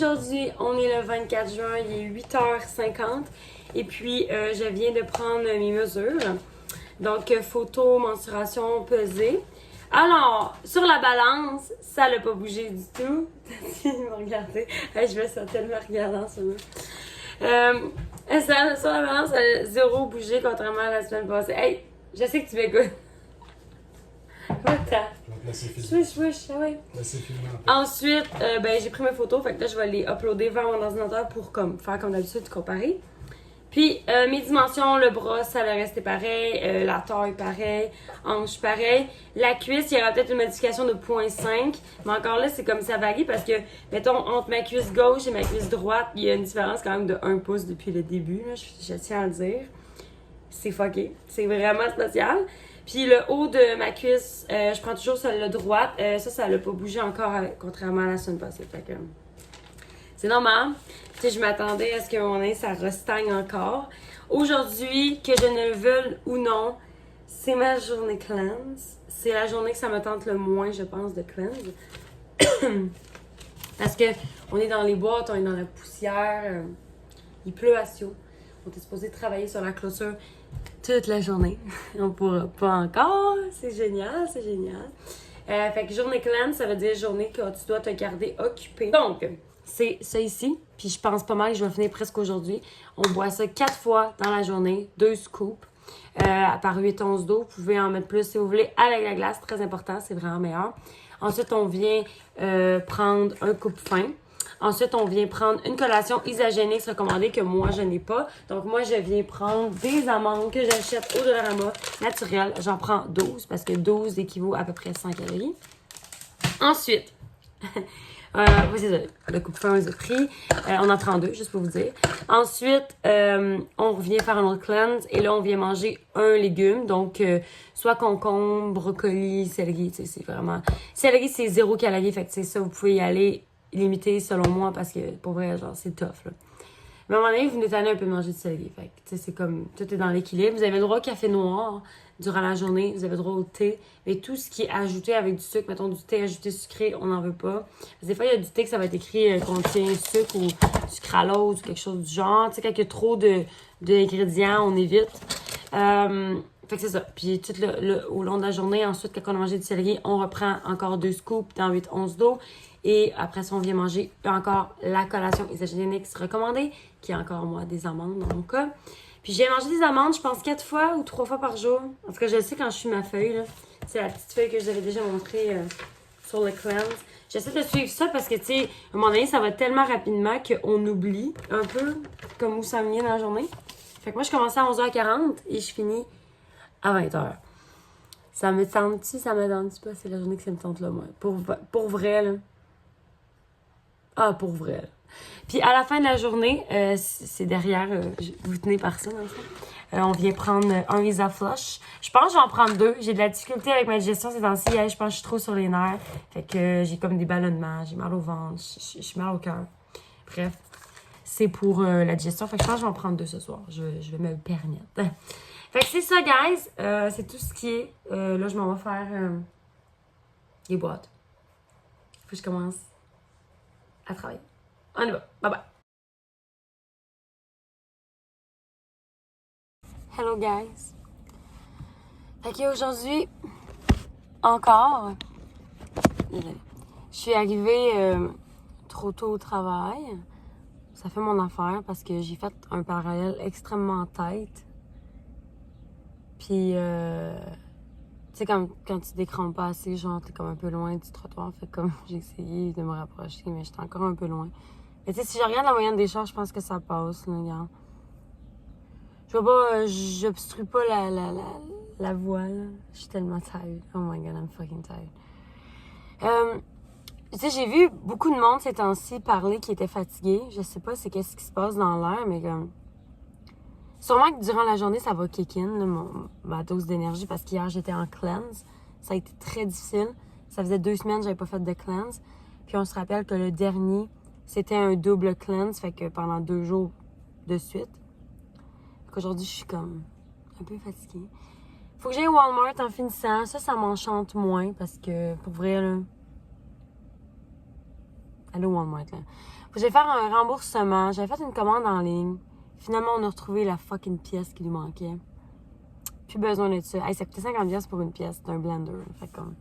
Aujourd'hui, on est le 24 juin, il est 8h50 et puis je viens de prendre mes mesures. Donc, photo, mensuration, pesée. Alors, sur la balance, ça n'a pas bougé du tout. Il m'a regardé. Hey, je me sens tellement regardant sur moi. Sur la balance, ça a zéro bougé contrairement à la semaine passée. Hey, je sais que tu m'écoutes. Swish, ah ouais. Ensuite, j'ai pris mes photos, fait que là, je vais les uploader vers mon ordinateur pour faire comme d'habitude, comparer. Puis, mes dimensions, le bras, ça va rester pareil, la taille, pareil, hanche, pareil. La cuisse, il y aura peut-être une modification de 0.5, mais encore là, c'est comme ça varie parce que, mettons, entre ma cuisse gauche et ma cuisse droite, il y a une différence quand même de 1 pouce depuis le début, là, je tiens à le dire. C'est fucké, c'est vraiment spécial. Puis le haut de ma cuisse, je prends toujours celle-là droite. Ça l'a pas bougé encore, contrairement à la semaine passée. Fait que c'est normal. Tu sais, je m'attendais à ce que mon nez, ça restagne encore. Aujourd'hui, que je ne le veuille ou non, c'est ma journée cleanse. C'est la journée que ça me tente le moins, je pense, de cleanse. Parce que on est dans les boîtes, on est dans la poussière. Il pleut à Sio. On est supposé travailler sur la clôture toute la journée. On pourra pas encore. C'est génial, c'est génial. Fait que journée cleanse, ça veut dire journée que tu dois te garder occupé. Donc, c'est ça ici. Puis je pense pas mal que je vais finir presque aujourd'hui. On boit ça 4 fois dans la journée. 2 scoops. Par 8 onces d'eau. Vous pouvez en mettre plus si vous voulez avec la glace. Très important, c'est vraiment meilleur. Ensuite, on vient prendre un coupe-faim. Ensuite, on vient prendre une collation isogénique recommandée que moi, je n'ai pas. Donc, moi, je viens prendre des amandes que j'achète au Dollarama naturelles. J'en prends 12 parce que 12 équivaut à peu près 100 calories. Ensuite, oui, c'est ça, le coupe-faim, on les a pris. On en prend 2, juste pour vous dire. Ensuite, on revient faire un autre cleanse et là, on vient manger un légume. Donc, soit concombre, brocoli, céleri, tu sais, c'est vraiment... Céleri, c'est 0 calories, fait que c'est ça, vous pouvez y aller limité selon moi parce que pour vrai, genre, c'est tough, là. Mais à un moment donné, vous venez tanner un peu de manger du céleri. Fait que, tu sais, c'est comme, tout est dans l'équilibre. Vous avez le droit au café noir durant la journée. Vous avez le droit au thé. Mais tout ce qui est ajouté avec du sucre, mettons du thé ajouté sucré, on n'en veut pas. Parce que des fois, il y a du thé que ça va être écrit contient sucre ou sucralose ou quelque chose du genre. Tu sais, quand il y a trop d'ingrédients, on évite. Fait que c'est ça. Puis tout au long de la journée, ensuite, quand on a mangé du céleri, on reprend encore 2 scoops dans 8 onces d'eau. Et après ça, on vient manger encore la collation isogénique recommandée, qui est encore, moi, des amandes dans mon cas. Puis j'ai mangé des amandes, je pense, 4 fois ou 3 fois par jour. En tout cas, je le sais quand je suis ma feuille, là. C'est la petite feuille que je vous avais déjà montrée sur le cleanse. J'essaie de suivre ça parce que, tu sais, à un moment donné, ça va tellement rapidement qu'on oublie un peu comme où ça vient dans la journée. Fait que moi, je commençais à 11h40 et je finis à 20h. Ça me tente-tu, ça me tente-tu pas? C'est la journée que ça me tente là, moi. Pour vrai, là. Ah, pour vrai. Puis à la fin de la journée, c'est derrière, vous tenez par ça, dans le fond. On vient prendre un Isoflush. Je pense que je vais en prendre 2. J'ai de la difficulté avec ma digestion ces temps-ci. Je pense que je suis trop sur les nerfs. Fait que j'ai comme des ballonnements, j'ai mal au ventre, j'ai mal au cœur. Bref, c'est pour la digestion. Fait que je pense que je vais en prendre 2 ce soir. Je vais me permettre. Fait que c'est ça, guys. C'est tout ce qui est. Là, je m'en vais faire les boîtes. Faut que je commence à travailler. On y va. Bye bye. Hello guys. Fait qu'aujourd'hui, encore, je suis arrivée trop tôt au travail. Ça fait mon affaire parce que j'ai fait un parallèle extrêmement tête. Puis, tu sais, quand tu décrampes pas assez, genre, t'es comme un peu loin du trottoir. Fait comme j'ai essayé de me rapprocher, mais j'étais encore un peu loin. Mais tu sais, si je regarde la moyenne des chars, je pense que ça passe, là, regarde. Je vois pas, j'obstrue pas la voie, là. Je suis tellement tired. Oh my god, I'm fucking tired. Tu sais, j'ai vu beaucoup de monde ces temps-ci parler qui était fatigué. Je sais pas c'est qu'est-ce qui se passe dans l'air, mais comme... Sûrement que durant la journée, ça va kick in, là, ma dose d'énergie, parce qu'hier, j'étais en cleanse. Ça a été très difficile. Ça faisait 2 semaines que j'avais pas fait de cleanse. Puis on se rappelle que le dernier, c'était un double cleanse, fait que pendant 2 jours de suite. Fait qu'aujourd'hui, je suis comme un peu fatiguée. Faut que j'aille au Walmart en finissant. Ça m'enchante moins, parce que, pour vrai, là... Allô, Walmart, là. Faut que j'aille faire un remboursement. J'avais fait une commande en ligne. Finalement, on a retrouvé la fucking pièce qui lui manquait. Plus besoin de ça. Hey, ça coûtait 50$ pour une pièce. C'est un blender. Fait comme...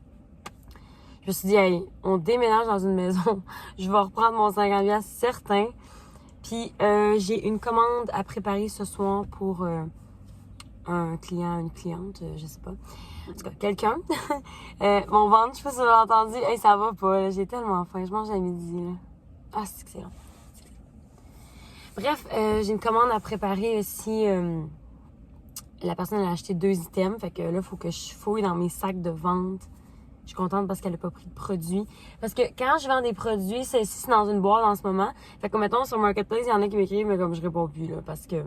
Je me suis dit, hey, on déménage dans une maison. Je vais reprendre mon 50$ certain. Puis, j'ai une commande à préparer ce soir pour un client, une cliente, je sais pas. En tout cas, quelqu'un. Mon ventre, je sais pas si vous avez entendu. Hey, ça va pas, là. J'ai tellement faim. Je mange à midi, là. Ah, c'est excellent. Bref, j'ai une commande à préparer aussi. La personne a acheté 2 items. Fait que là, il faut que je fouille dans mes sacs de vente. Je suis contente parce qu'elle n'a pas pris de produits. Parce que quand je vends des produits, c'est dans une boîte en ce moment. Fait que, mettons, sur Marketplace, il y en a qui m'écrivent, mais comme je réponds plus, là, parce que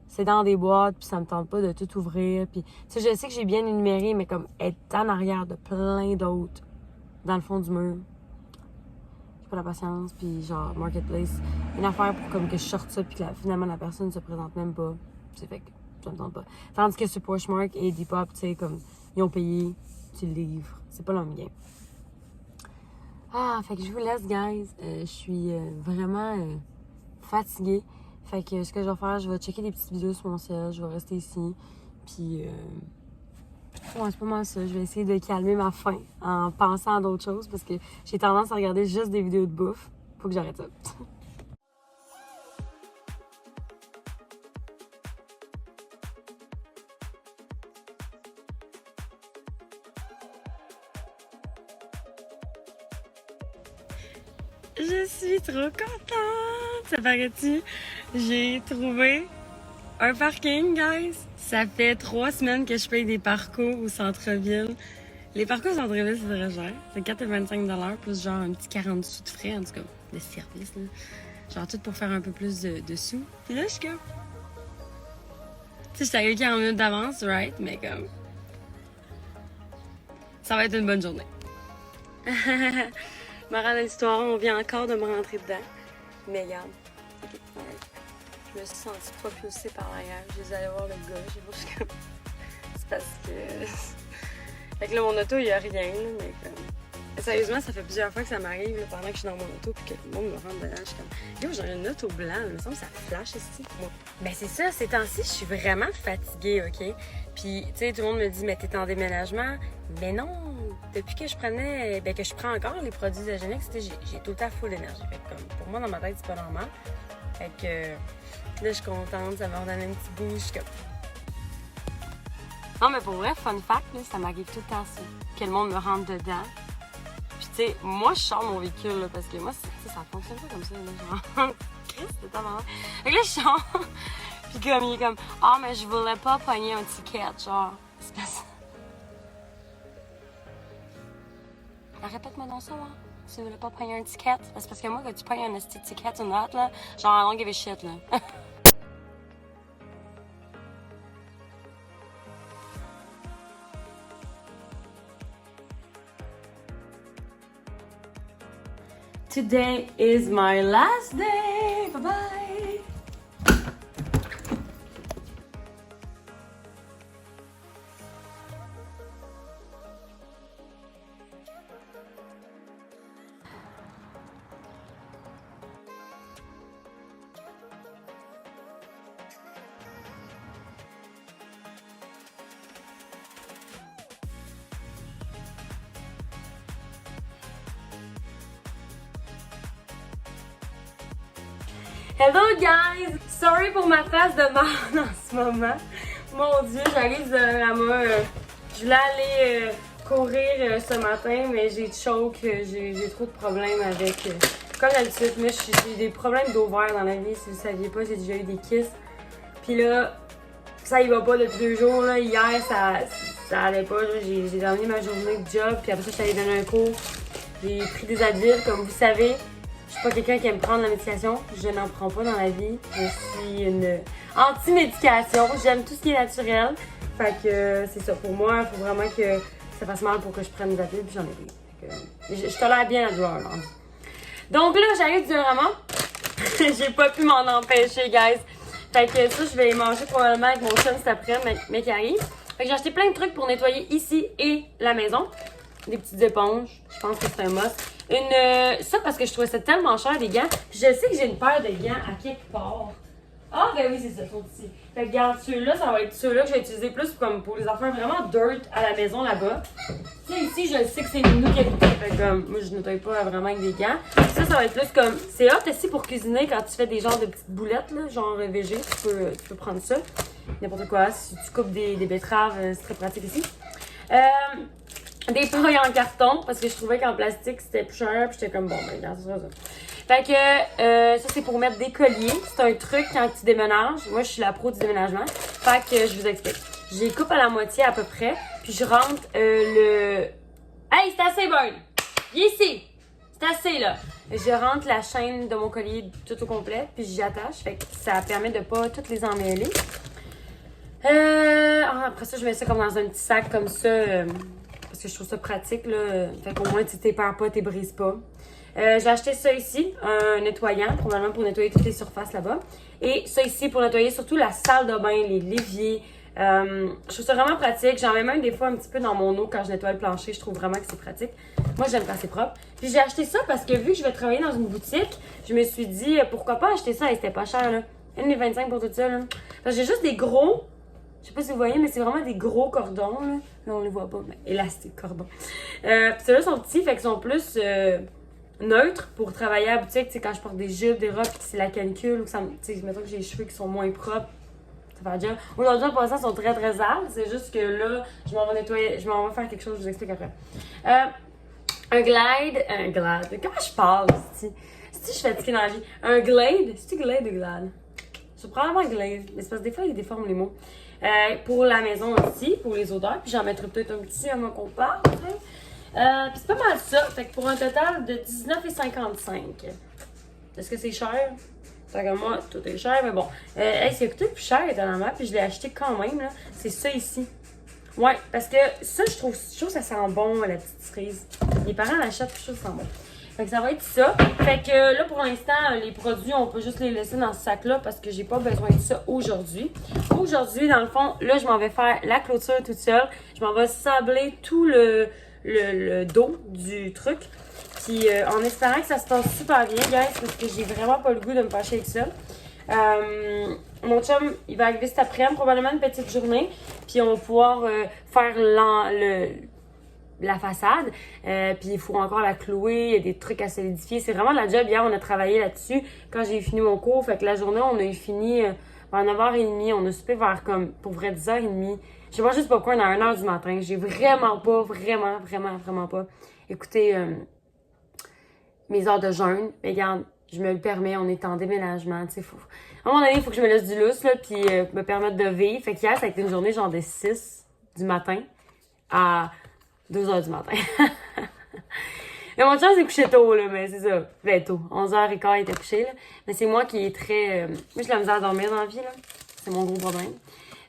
c'est dans des boîtes, puis ça me tente pas de tout ouvrir. Puis, tu sais, je sais que j'ai bien énuméré, mais comme elle est en arrière de plein d'autres, dans le fond du mur. J'ai pas la patience, puis genre, Marketplace, une affaire pour comme que je sorte ça, puis que finalement, la personne ne se présente même pas. C'est fait que ça me tente pas. Tandis que sur Poshmark et Depop, tu sais, comme, ils ont payé, tu le livres. C'est pas le même game. Ah, fait que je vous laisse, guys. Je suis vraiment fatiguée. Fait que ce que je vais faire, je vais checker des petites vidéos sur mon cell. Je vais rester ici. Puis, ouais, c'est pas mal ça. Je vais essayer de calmer ma faim en pensant à d'autres choses parce que j'ai tendance à regarder juste des vidéos de bouffe. Faut que j'arrête ça. Je suis trop contente! Ça paraît-tu? J'ai trouvé un parking, guys! Ça fait 3 semaines que je paye des parcours au centre-ville. Les parcours au centre-ville, c'est très cher. C'est 4,25$ plus genre un petit 40 sous de frais, en tout cas, de service, là. Genre tout pour faire un peu plus de sous. Puis là, je suis comme... Tu sais, je suis arrivée 40 minutes d'avance, right? Mais comme... Ça va être une bonne journée. Morale de l'histoire, on vient encore de me rentrer dedans. Mais regarde. Okay, ouais. Je me suis sentie propulsée par l'arrière. Je les allais voir le gars. Je sais pas, c'est parce que... Fait que là, mon auto, il y a rien, là, mais comme... Sérieusement, ça fait plusieurs fois que ça m'arrive là, pendant que je suis dans mon auto puis que le monde me rentre dedans. Je suis comme, yo, j'ai une auto blanc, il me semble que ça flash ici. Moi. Ben c'est ça, ces temps-ci, je suis vraiment fatiguée, OK? Puis, tu sais, tout le monde me dit, mais t'es en déménagement. Mais non, depuis que je prenais, ben que je prends encore les produits Zogenix, j'ai tout le temps full d'énergie. Fait que comme, pour moi, dans ma tête, c'est pas normal. Fait que là, je suis contente, ça m'a redonné un petit boost. Je suis comme... Non, mais pour vrai, fun fact, là, ça m'arrive tout le temps ça. Que le monde me rentre dedans. Puis, tu sais, moi, je sors mon véhicule, là, parce que moi, ça fonctionne pas comme ça, là, genre, Christ, c'est tellement... Fait que là, je sors, puis comme, il est comme, ah, mais je voulais pas pogner un ticket, genre, c'est pas ça. Répète-moi donc ça, hein. Tu voulais pas pogner un ticket? C'est parce que moi, quand tu pognes un petit ticket ou not, là, genre, I don't give a shit, là. Today is my last day. Bye-bye. Hello guys! Sorry pour ma face de merde en ce moment. Mon Dieu, j'arrive de Rama. Je voulais aller courir ce matin, mais j'ai choke, j'ai trop de problèmes avec... comme d'habitude, moi j'ai des problèmes d'ovaires dans la vie, si vous saviez pas, j'ai déjà eu des kystes. Puis là, ça y va pas depuis 2 jours, là. Hier, ça allait pas, j'ai terminé ma journée de job, puis après ça, je suis allée donner un cours. J'ai pris des Advil, comme vous savez. Je suis pas quelqu'un qui aime prendre la médication. Je n'en prends pas dans la vie. Je suis une anti-médication. J'aime tout ce qui est naturel. Fait que c'est ça. Pour moi, il faut vraiment que ça fasse mal pour que je prenne des Advil, puis j'en ai pris. Je tolère bien la douleur, là. Donc là, j'arrive du Rama. J'ai pas pu m'en empêcher, guys. Fait que ça, je vais manger probablement avec mon chum cet après-midi, mais qui arrive. Fait que j'ai acheté plein de trucs pour nettoyer ici et la maison. Des petites éponges. Je pense que c'est un must. Ça parce que je trouvais ça tellement cher, des gants. Puis je sais que j'ai une paire de gants à quelque part. Ah, ben oui, c'est ça, sont ici. Fait que, regarde, ceux-là, ça va être ceux-là que je vais utiliser plus comme pour les affaires vraiment dirt à la maison là-bas. Tu sais, ici, je sais que c'est nous qui habitons. Fait que, moi, je nettoie pas vraiment avec des gants. Ça va être plus comme. C'est hot aussi pour cuisiner quand tu fais des genres de petites boulettes, là, genre végé. Tu peux prendre ça. N'importe quoi. Si tu coupes des betteraves, c'est très pratique ici. Des feuilles en carton, parce que je trouvais qu'en plastique, c'était plus cher. Puis j'étais comme, bon, ben, regarde, c'est ça. Fait que ça, c'est pour mettre des colliers. C'est un truc quand tu déménages. Moi, je suis la pro du déménagement. Fait que je vous explique. Je les coupe à la moitié à peu près. Puis je rentre le... Hey, c'est assez, Burn! Viens ici! C'est assez, là. Je rentre la chaîne de mon collier tout au complet. Puis j'y attache. Fait que ça permet de pas toutes les emmêler. Après ça, je mets ça comme dans un petit sac comme ça. Parce que je trouve ça pratique, là. Fait qu'au moins, tu t'épaires pas, tu brises pas. J'ai acheté ça ici, un nettoyant, probablement pour nettoyer toutes les surfaces là-bas. Et ça ici pour nettoyer surtout la salle de bain, les l'évier. Je trouve ça vraiment pratique. J'en mets même des fois un petit peu dans mon eau quand je nettoie le plancher. Je trouve vraiment que c'est pratique. Moi, j'aime quand c'est propre. Puis j'ai acheté ça parce que vu que je vais travailler dans une boutique, je me suis dit pourquoi pas acheter ça. Et c'était pas cher, là. 1,25 pour tout ça, là. Parce que j'ai juste des gros... Je sais pas si vous voyez, mais c'est vraiment des gros cordons, là. Là, on les voit pas, mais élastiques, cordons. Puis ceux-là sont petits, fait qu'ils sont plus... neutre pour travailler à la boutique, tu sais, quand je porte des jupes, des robes, c'est la canicule, ou que ça, tu sais, mettons que j'ai les cheveux qui sont moins propres, ça fait déjà. Aujourd'hui, en passant, ils sont très très sales, c'est juste que là, je m'en vais nettoyer, je m'en vais faire quelque chose, je vous explique après. Un glide, comment je parle, si je suis fatiguée dans la vie? Un glade, c'est-tu glade ou glade? C'est probablement glade, mais c'est parce que des fois, il déforme les mots. Pour la maison aussi, pour les odeurs, puis j'en mettrai peut-être un petit avant qu'on parle, hein. Puis c'est pas mal ça. Fait que pour un total de 19,55. Est-ce que c'est cher? Fait que moi, tout est cher, mais bon. Ce qui a coûté le plus cher étonnamment, puis je l'ai acheté quand même, là, c'est ça ici. Ouais, parce que ça, je trouve que ça sent bon, la petite cerise. Les parents l'achètent, je trouve que ça sent bon. Fait que ça va être ça. Fait que là, pour l'instant, les produits, on peut juste les laisser dans ce sac-là parce que j'ai pas besoin de ça aujourd'hui. Aujourd'hui, dans le fond, là, je m'en vais faire la clôture toute seule. Je m'en vais sabler tout le dos du truc. Puis en espérant que ça se passe super bien, guys, parce que j'ai vraiment pas le goût de me fâcher avec ça. Mon chum, il va arriver cet après-midi, probablement une petite journée. Puis on va pouvoir faire la façade. Puis il faut encore la clouer, il y a des trucs à solidifier. C'est vraiment de la job. Hier, on a travaillé là-dessus quand j'ai fini mon cours. Fait que la journée, on a fini vers 9h30. On a soupé vers comme, pour vrai, 10h30. J'ai mangé du popcorn à 1h du matin. J'ai vraiment pas écouté mes heures de jeûne. Mais regarde, je me le permets, on est en déménagement, tu sais, à un moment donné, il faut que je me laisse du lousse, là, puis me permettre de vivre. Fait qu'hier, ça a été une journée genre de 6 du matin à 2h du matin. Mais mon chum s'est couché tôt, là, mais c'est ça, ben tôt, 11h15, il était couché, là. Mais c'est moi qui est très... moi, j'ai la misère à dormir dans la vie, là. C'est mon gros problème.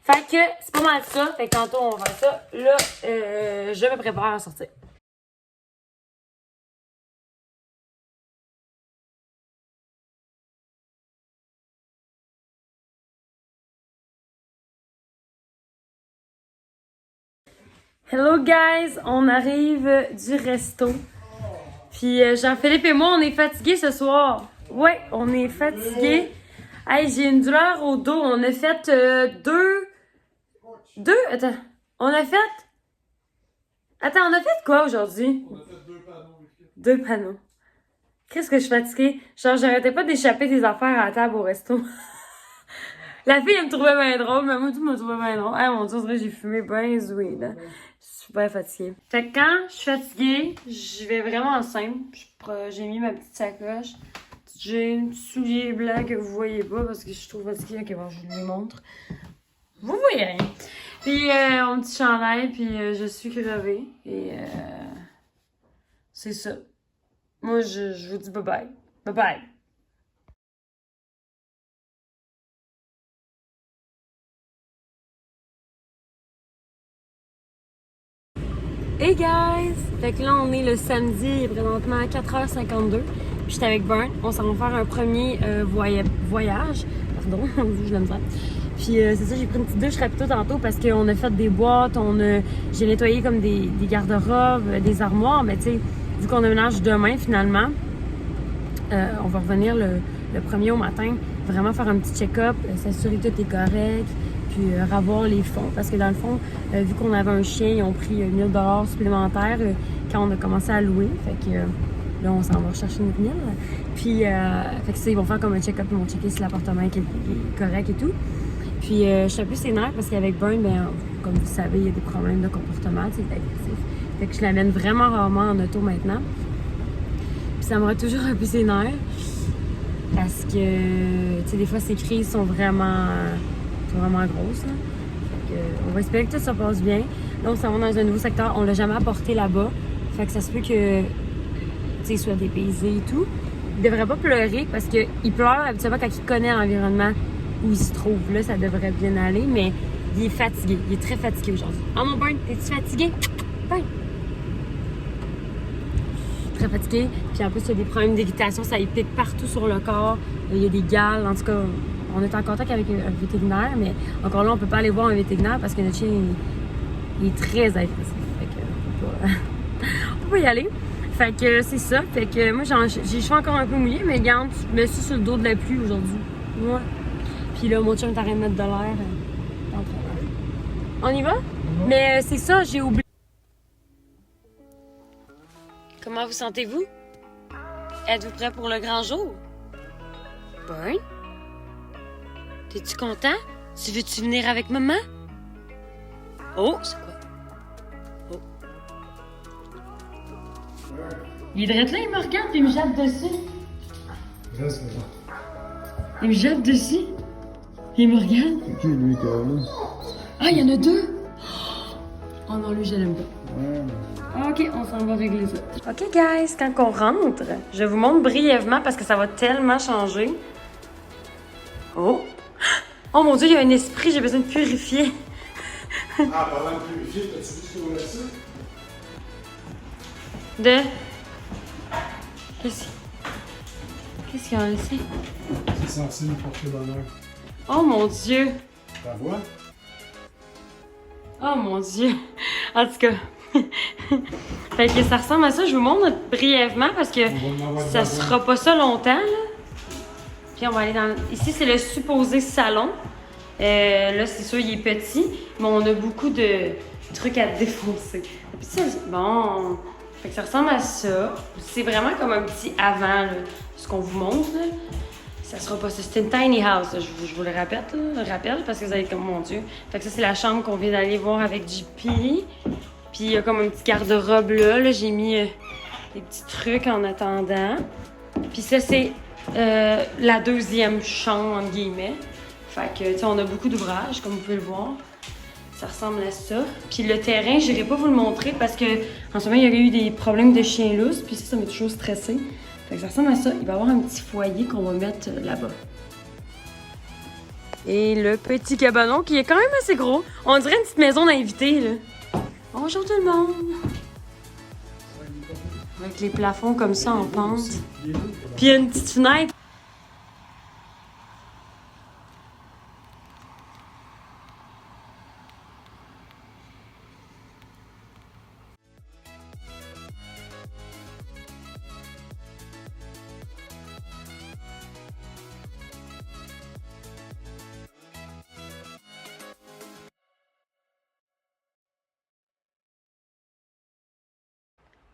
Fait que c'est pas mal ça. Fait que tantôt, on va faire ça. Là, je me prépare à sortir. Hello guys, on arrive du resto. Puis Jean-Philippe et moi, on est fatigués ce soir. Ouais, on est fatigués. Hey, j'ai une douleur au dos. On a fait Attends. On a fait quoi aujourd'hui? On a fait 2 panneaux. 2 panneaux. Qu'est-ce que je suis fatiguée? Genre, j'arrêtais pas d'échapper des affaires à la table au resto. La fille, elle me trouvait bien drôle, mais moi, tout me trouvait bien drôle. Ah, mon Dieu, j'ai fumé bien zoué, là. Je suis super fatiguée. Fait que quand je suis fatiguée, je vais vraiment simple. J'ai mis ma petite sacoche, petite jean, souliers blancs que vous voyez pas parce que je suis trop fatiguée. Ok, bon, je vous les montre. Vous voyez rien. Puis, mon petit chandail, puis je suis crevée. Et, c'est ça. Moi, je vous dis bye-bye. Bye-bye. Hey guys! Fait que là, on est le samedi, il est présentement à 4h52. Puis j'étais avec Burn. On s'en va faire un premier voyage. Pardon, je l'aime ça. Puis c'est ça, j'ai pris une petite douche rapide tantôt parce qu'on a fait des boîtes, j'ai nettoyé comme des garde-robes, des armoires. Mais tu sais, vu qu'on déménage demain finalement, on va revenir le premier au matin, vraiment faire un petit check-up, s'assurer que tout est correct, puis revoir les fonds. Parce que dans le fond, vu qu'on avait un chien, ils ont pris 1000 $ supplémentaires quand on a commencé à louer. Fait que là, on s'en va rechercher notre 1000. Puis, fait que ça, ils vont faire comme un check-up, ils vont checker si l'appartement est correct et tout. Puis, je suis un peu sénère parce qu'avec Burn, ben, comme vous savez, il y a des problèmes de comportement, tu sais, agressif. Fait que je l'amène vraiment rarement en auto maintenant. Puis ça me rend toujours un peu sénère. Parce que, tu sais, des fois, ces crises sont vraiment grosses. Là. Fait que, on va espérer que tout ça passe bien. Là, on s'en va dans un nouveau secteur. On l'a jamais apporté là-bas. Fait que ça se peut que, tu sais, il soit dépaysé et tout. Il devrait pas pleurer parce qu'il pleure habituellement quand il connaît l'environnement où il se trouve. Là, ça devrait bien aller, mais il est fatigué. Il est très fatigué aujourd'hui. Oh mon Burn, t'es-tu fatigué? Burn! Très fatigué. Puis en plus, il y a des problèmes d'irritation. Ça y pique partout sur le corps. Il y a des gales. En tout cas, on est en contact avec un vétérinaire, mais encore là, on peut pas aller voir un vétérinaire parce que notre chien il est très agressif. Fait que on peut pas y aller. Fait que c'est ça. Fait que moi, j'ai les cheveux encore un peu mouillés, mais regarde, je me suis sur le dos de la pluie aujourd'hui. Ouais. Puis là, mon chien est en train de mettre de l'air. On y va? Mais c'est ça, j'ai oublié. Comment vous sentez-vous? Êtes-vous prêt pour le grand jour? Burn? T'es-tu content? Tu veux-tu venir avec maman? Oh, c'est quoi? Oh. Il est là, il me regarde puis il me jappe dessus. Reste là. Il me jappe dessus. Il me regarde. C'est qui lui qui est là? Ah, il y en a deux! Oh non, lui, je l'aime pas. Ouais. Ok, on s'en va régler ça. Ok, guys, quand on rentre, je vous montre brièvement parce que ça va tellement changer. Oh! Oh mon Dieu, il y a un esprit, j'ai besoin de purifier. Ah, parlant de purifier, t'as-tu vu ce qu'on a ça? De. Qu'est-ce qu'il y a ici? C'est censé nous porter bonheur. Oh mon Dieu! Ta voix? Oh mon Dieu! En tout cas. Fait que ça ressemble à ça. Je vous montre brièvement parce que ça sera pas ça longtemps, là. Puis on va aller dans. Ici, c'est le supposé salon. Là, c'est sûr, il est petit, mais on a beaucoup de trucs à défoncer. Puis ça, bon. Fait que ça ressemble à ça. C'est vraiment comme un petit avant, là, ce qu'on vous montre, là. Ça sera pas ça. C'est une tiny house, là. Je vous le rappelle, parce que vous allez être comme, mon Dieu. Fait que ça, c'est la chambre qu'on vient d'aller voir avec JP. Puis il y a comme un petit garde-robe là. J'ai mis des petits trucs en attendant. Puis ça, c'est la deuxième chambre, entre guillemets. Fait que, tu sais, on a beaucoup d'ouvrages, comme vous pouvez le voir. Ça ressemble à ça. Puis le terrain, je n'irai pas vous le montrer parce que en ce moment, il y a eu des problèmes de chiens lousses. Puis ça m'a toujours stressé. Fait que ça ressemble à ça. Il va y avoir un petit foyer qu'on va mettre là-bas. Et le petit cabanon qui est quand même assez gros. On dirait une petite maison d'invités, là. Bonjour tout le monde! Avec les plafonds comme ça en pente. Puis il y a une petite fenêtre.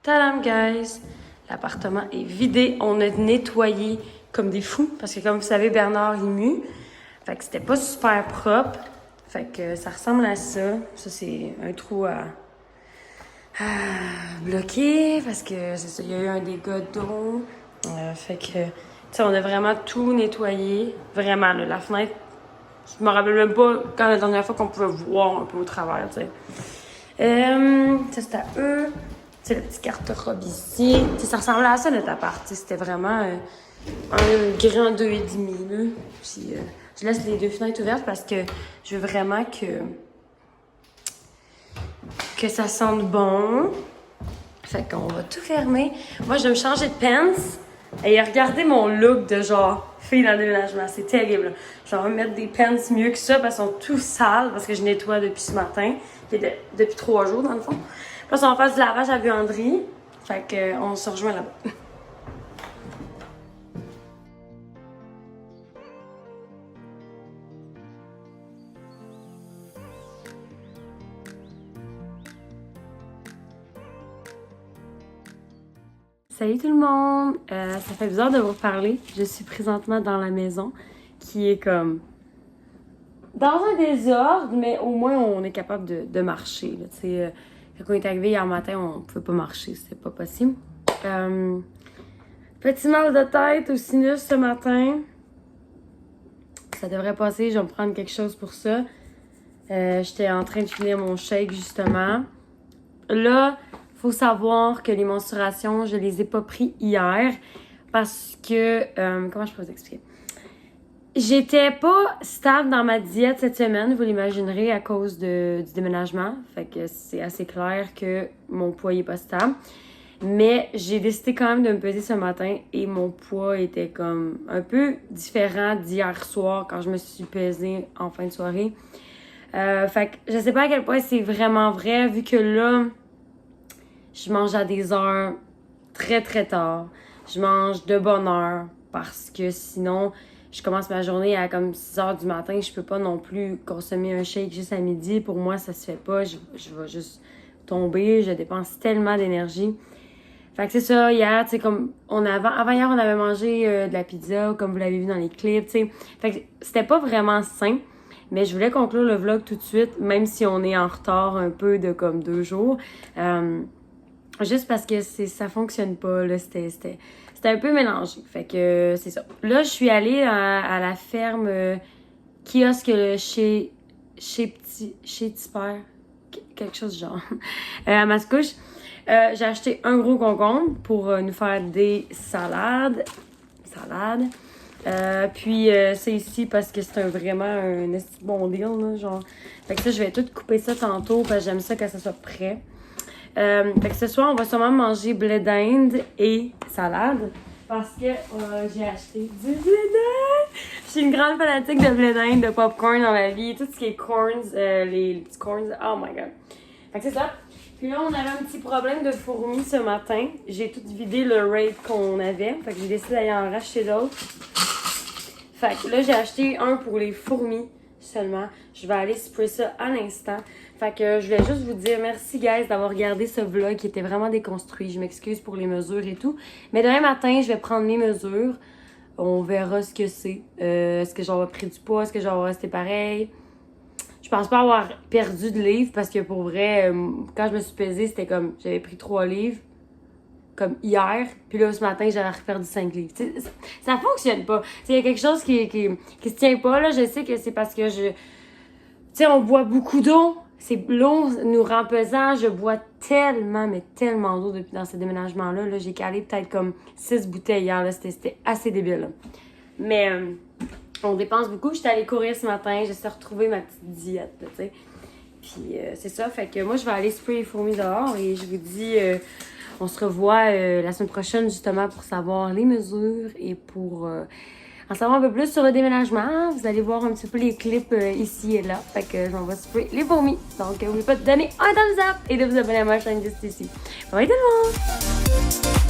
Tadam, guys! L'appartement est vidé. On a nettoyé comme des fous. Parce que comme vous savez, Bernard, il mue. Fait que c'était pas super propre. Fait que ça ressemble à ça. Ça, c'est un trou à bloquer. Parce que c'est ça, il y a eu un dégât d'eau. Fait que, tu sais, on a vraiment tout nettoyé. Vraiment, là, la fenêtre, je me rappelle même pas quand la dernière fois qu'on pouvait voir un peu au travers, tu sais. Ça, c'est à eux. Tu sais, le petit garde-robe ici. Tu sais, ça ressemblait à ça, notre appart. Tu sais, c'était vraiment un grand 2,5, là. Puis, je laisse les deux fenêtres ouvertes parce que je veux vraiment que ça sente bon. Fait qu'on va tout fermer. Moi, je vais me changer de pants. Et regardez mon look de genre fille dans le déménagement. C'est terrible, là. Je vais me mettre des pants mieux que ça parce qu'ils sont tous sales parce que je nettoie depuis ce matin. Depuis 3 jours, dans le fond. Là, on va faire du lavage à buanderie. Fait que on se rejoint là-bas. Salut tout le monde! Ça fait bizarre de vous parler. Je suis présentement dans la maison qui est comme dans un désordre, mais au moins on est capable de marcher. Là. Quand on est arrivé hier matin, on pouvait pas marcher, c'était pas possible. Petit mal de tête au sinus ce matin. Ça devrait passer, je vais me prendre quelque chose pour ça. J'étais en train de finir mon shake justement. Là, faut savoir que les mensurations, je les ai pas pris hier parce que... comment je peux vous expliquer? J'étais pas stable dans ma diète cette semaine, vous l'imaginerez, à cause du déménagement. Fait que c'est assez clair que mon poids est pas stable. Mais j'ai décidé quand même de me peser ce matin et mon poids était comme un peu différent d'hier soir quand je me suis pesée en fin de soirée. Fait que je sais pas à quel point c'est vraiment vrai vu que là... Je mange à des heures très très tard. Je mange de bonne heure parce que sinon, je commence ma journée à comme 6 heures du matin. Je peux pas non plus consommer un shake juste à midi. Pour moi, ça se fait pas. Je vais juste tomber. Je dépense tellement d'énergie. Fait que c'est ça, hier, tu sais, comme avant hier, on avait mangé de la pizza, comme vous l'avez vu dans les clips, tu sais. Fait que c'était pas vraiment sain. Mais je voulais conclure le vlog tout de suite, même si on est en retard un peu de comme 2 jours. Juste parce que ça fonctionne pas, là, c'était un peu mélangé. Fait que c'est ça. Là, je suis allée à la ferme kiosque chez Petit Père, quelque chose du genre, à Mascouche. J'ai acheté un gros concombre pour nous faire des salades. Puis c'est ici parce que c'est vraiment un bon deal, là, genre. Fait que ça, je vais tout couper ça tantôt parce que j'aime ça quand ça soit prêt. Fait que ce soir, on va sûrement manger blé d'Inde et salade parce que j'ai acheté du blé d'Inde. Je suis une grande fanatique de blé d'Inde, de popcorn dans ma vie. Tout ce qui est corns, les petits corns, oh my god. Fait que c'est ça. Puis là, on avait un petit problème de fourmis ce matin. J'ai tout vidé le raid qu'on avait. Fait que j'ai décidé d'aller en racheter d'autres. Fait que là, j'ai acheté un pour les fourmis seulement. Je vais aller sprayer ça à l'instant. Fait que je voulais juste vous dire merci guys d'avoir regardé ce vlog qui était vraiment déconstruit. Je m'excuse pour les mesures et tout. Mais demain matin, je vais prendre mes mesures. On verra ce que c'est. Est-ce que j'aurai pris du poids? Est-ce que j'aurai resté pareil? Je pense pas avoir perdu de livres parce que pour vrai, quand je me suis pesée, c'était comme j'avais pris 3 livres. Comme hier, puis là, ce matin, j'avais perdu 5 livres. T'sais, ça fonctionne pas. Il y a quelque chose qui se tient pas, là. Je sais que c'est parce que tu sais, on boit beaucoup d'eau. L'eau nous rend pesant. Je bois tellement, mais tellement d'eau depuis dans ce déménagement-là. Là, j'ai calé peut-être comme 6 bouteilles hier, là. C'était assez débile, là. Mais on dépense beaucoup. J'étais allée courir ce matin. J'essaie de retrouver ma petite diète, tu sais. Puis c'est ça. Fait que moi, je vais aller sprayer les fourmis dehors et je vous dis... on se revoit la semaine prochaine justement pour savoir les mesures et pour en savoir un peu plus sur le déménagement. Vous allez voir un petit peu les clips ici et là. Fait que j'en vais sprayer les fourmis. Donc n'oubliez pas de donner un thumbs up et de vous abonner à ma chaîne juste ici. Bye tout le monde!